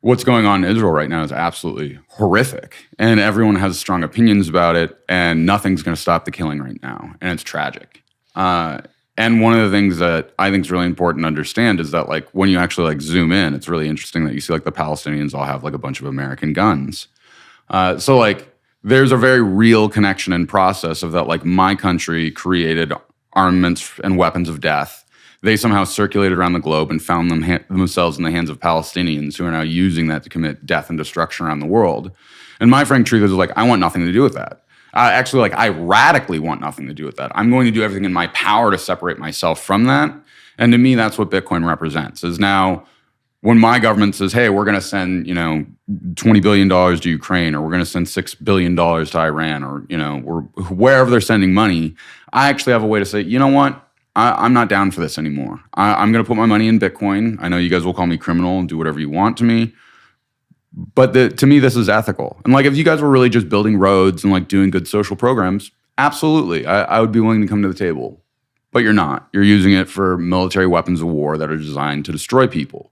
what's going on in Israel right now is absolutely horrific, and everyone has strong opinions about it, and nothing's going to stop the killing right now, and it's tragic. And one of the things that I think is really important to understand is that, like, when you actually like zoom in, it's really interesting that you see like the Palestinians all have like a bunch of American guns. So like there's a very real connection and process of that, like my country created armaments and weapons of death. They somehow circulated around the globe and found themselves in the hands of Palestinians who are now using that to commit death and destruction around the world. And my frank truth is like, I want nothing to do with that. Actually, like I radically want nothing to do with that. I'm going to do everything in my power to separate myself from that. And to me, that's what Bitcoin represents. Is now when my government says, hey, we're going to send, $20 billion to Ukraine, or we're going to send $6 billion to Iran, or, wherever they're sending money, I actually have a way to say, you know what? I'm not down for this anymore. I'm going to put my money in Bitcoin. I know you guys will call me criminal and do whatever you want to me. But to me, this is ethical. And like, if you guys were really just building roads and like doing good social programs, absolutely, I would be willing to come to the table. But you're not. You're using it for military weapons of war that are designed to destroy people.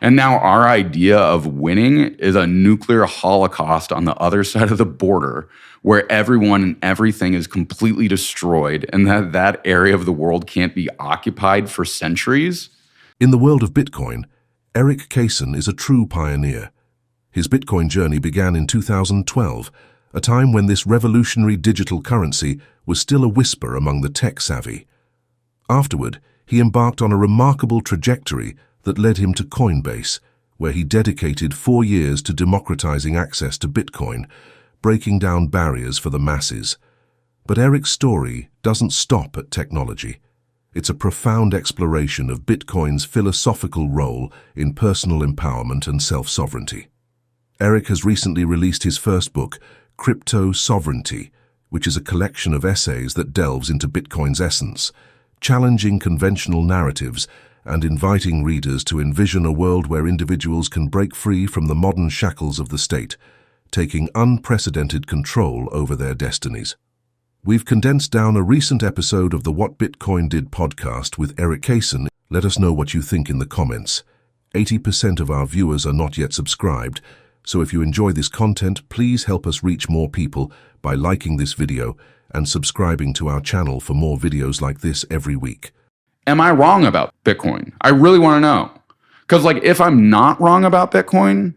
And now our idea of winning is a nuclear holocaust on the other side of the border where everyone and everything is completely destroyed and that area of the world can't be occupied for centuries. In the world of Bitcoin, Erik Cason is a true pioneer. His Bitcoin journey began in 2012, a time when this revolutionary digital currency was still a whisper among the tech-savvy. Afterward, he embarked on a remarkable trajectory that led him to Coinbase, where he dedicated 4 years to democratizing access to Bitcoin, breaking down barriers for the masses. But Erik's story doesn't stop at technology. It's a profound exploration of Bitcoin's philosophical role in personal empowerment and self-sovereignty. Erik has recently released his first book, Crypto Sovereignty, which is a collection of essays that delves into Bitcoin's essence, challenging conventional narratives and inviting readers to envision a world where individuals can break free from the modern shackles of the state, taking unprecedented control over their destinies. We've condensed down a recent episode of the What Bitcoin Did podcast with Erik Cason. Let us know what you think in the comments. 80% of our viewers are not yet subscribed, so if you enjoy this content, please help us reach more people by liking this video and subscribing to our channel for more videos like this every week. Am I wrong about Bitcoin? I really want to know. Because like, if I'm not wrong about Bitcoin,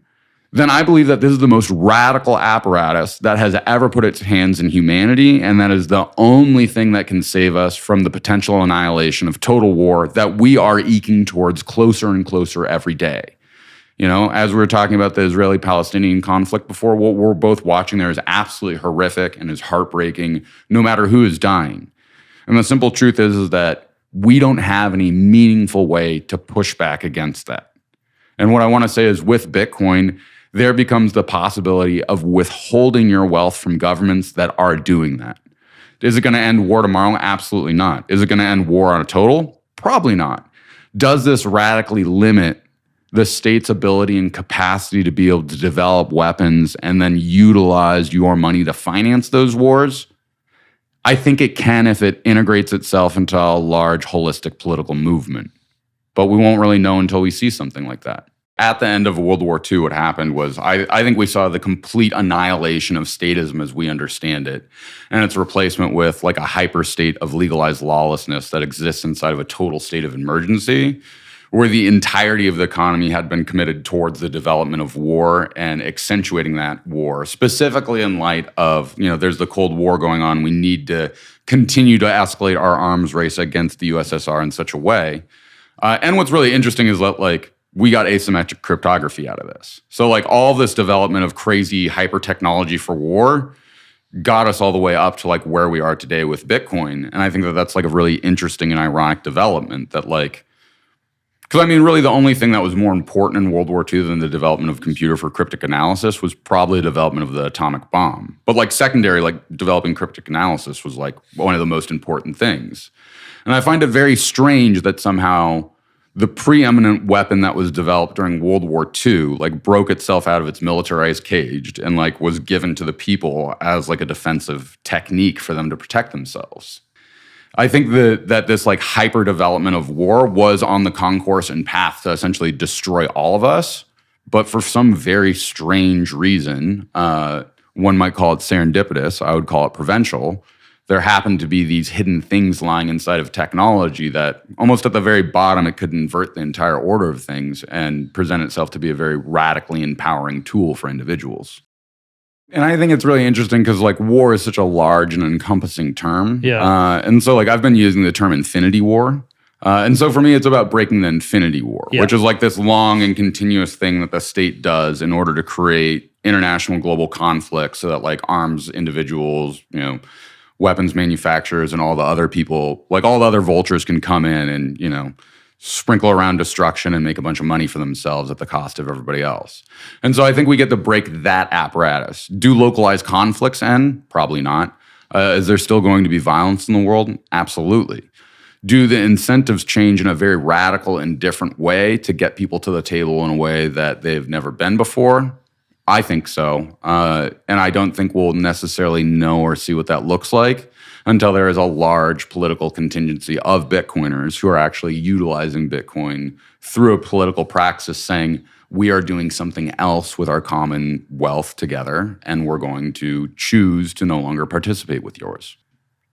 then I believe that this is the most radical apparatus that has ever put its hands in humanity, and that is the only thing that can save us from the potential annihilation of total war that we are eking towards closer and closer every day. As we were talking about the Israeli-Palestinian conflict before, what we're both watching there is absolutely horrific and is heartbreaking, no matter who is dying. And the simple truth is that we don't have any meaningful way to push back against that. And what I want to say is, with Bitcoin, there becomes the possibility of withholding your wealth from governments that are doing that. Is it going to end war tomorrow? Absolutely not. Is it going to end war on a total? Probably not. Does this radically limit the state's ability and capacity to be able to develop weapons and then utilize your money to finance those wars? I think it can if it integrates itself into a large holistic political movement. But we won't really know until we see something like that. At the end of World War II, what happened was I think we saw the complete annihilation of statism as we understand it, and its replacement with like a hyper state of legalized lawlessness that exists inside of a total state of emergency, where the entirety of the economy had been committed towards the development of war and accentuating that war, specifically in light of, there's the Cold War going on. We need to continue to escalate our arms race against the USSR in such a way. And what's really interesting is that, like, we got asymmetric cryptography out of this. So, like, all this development of crazy hyper technology for war got us all the way up to, like, where we are today with Bitcoin. And I think that that's, like, a really interesting and ironic development that, like, because, really the only thing that was more important in World War II than the development of computer for cryptic analysis was probably the development of the atomic bomb. But, like, secondary, like, developing cryptic analysis was, like, one of the most important things. And I find it very strange that somehow the preeminent weapon that was developed during World War II, like, broke itself out of its militarized cage and, like, was given to the people as, like, a defensive technique for them to protect themselves. I think that this, like, hyper development of war was on the concourse and path to essentially destroy all of us, but for some very strange reason, one might call it serendipitous, I would call it providential, there happen to be these hidden things lying inside of technology that almost at the very bottom, it could invert the entire order of things and present itself to be a very radically empowering tool for individuals. And I think it's really interesting because like war is such a large and encompassing term. Yeah. And so like I've been using the term infinity war. And so for me, it's about breaking the infinity war, which is like this long and continuous thing that the state does in order to create international global conflict so that like arms individuals, you know, weapons manufacturers and all the other people, like all the other vultures can come in and, you know, sprinkle around destruction and make a bunch of money for themselves at the cost of everybody else. And so I think we get to break that apparatus. Do localized conflicts end? Probably not. Is there still going to be violence in the world? Absolutely. Do the incentives change in a very radical and different way to get people to the table in a way that they've never been before? I think so. And I don't think we'll necessarily know or see what that looks like until there is a large political contingency of Bitcoiners who are actually utilizing Bitcoin through a political praxis saying, we are doing something else with our common wealth together, and we're going to choose to no longer participate with yours.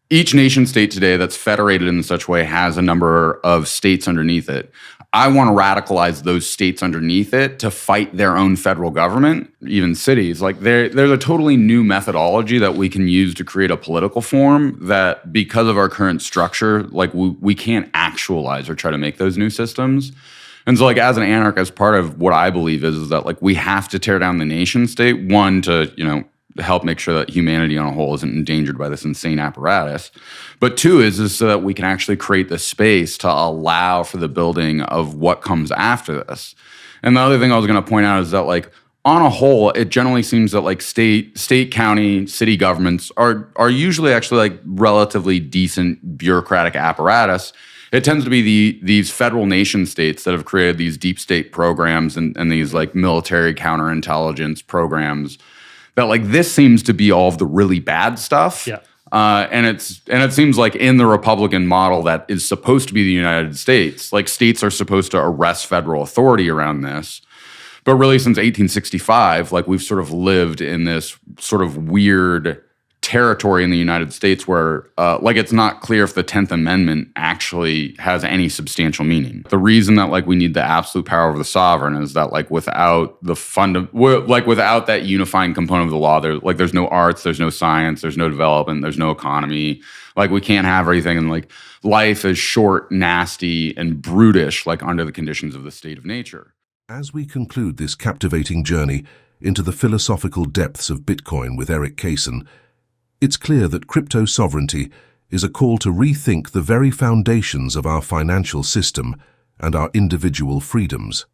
Each nation state today that's federated in such a way has a number of states underneath it. I want to radicalize those states underneath it to fight their own federal government, even cities. Like there's a totally new methodology that we can use to create a political form that, because of our current structure, like we can't actualize or try to make those new systems. And so like as an anarchist, part of what I believe is that like we have to tear down the nation state, one, to, you know, help make sure that humanity on a whole isn't endangered by this insane apparatus. But two is so that we can actually create the space to allow for the building of what comes after this. And the other thing I was going to point out is that like on a whole, it generally seems that like state, county, city governments are usually actually like relatively decent bureaucratic apparatus. It tends to be these federal nation states that have created these deep state programs and these like military counterintelligence programs that like this seems to be all of the really bad stuff. Yeah. And it seems like in the Republican model that is supposed to be the United States, like states are supposed to arrest federal authority around this. But really since 1865, like we've sort of lived in this sort of weird territory in the United States where like it's not clear if the 10th Amendment actually has any substantial meaning. The reason that like we need the absolute power of the sovereign is that like without without that unifying component of the law, there's no arts, there's no science, there's no development, there's no economy. Like we can't have everything, and like life is short, nasty, and brutish like under the conditions of the state of nature. As we conclude this captivating journey into the philosophical depths of Bitcoin with Erik Cason, it's clear that crypto sovereignty is a call to rethink the very foundations of our financial system and our individual freedoms.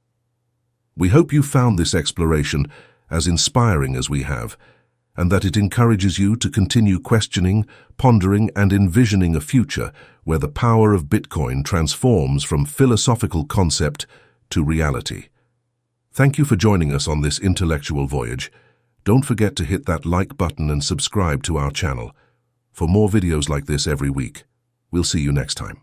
We hope you found this exploration as inspiring as we have, and that it encourages you to continue questioning, pondering, and envisioning a future where the power of Bitcoin transforms from philosophical concept to reality. Thank you for joining us on this intellectual voyage. Don't forget to hit that like button and subscribe to our channel for more videos like this every week. We'll see you next time.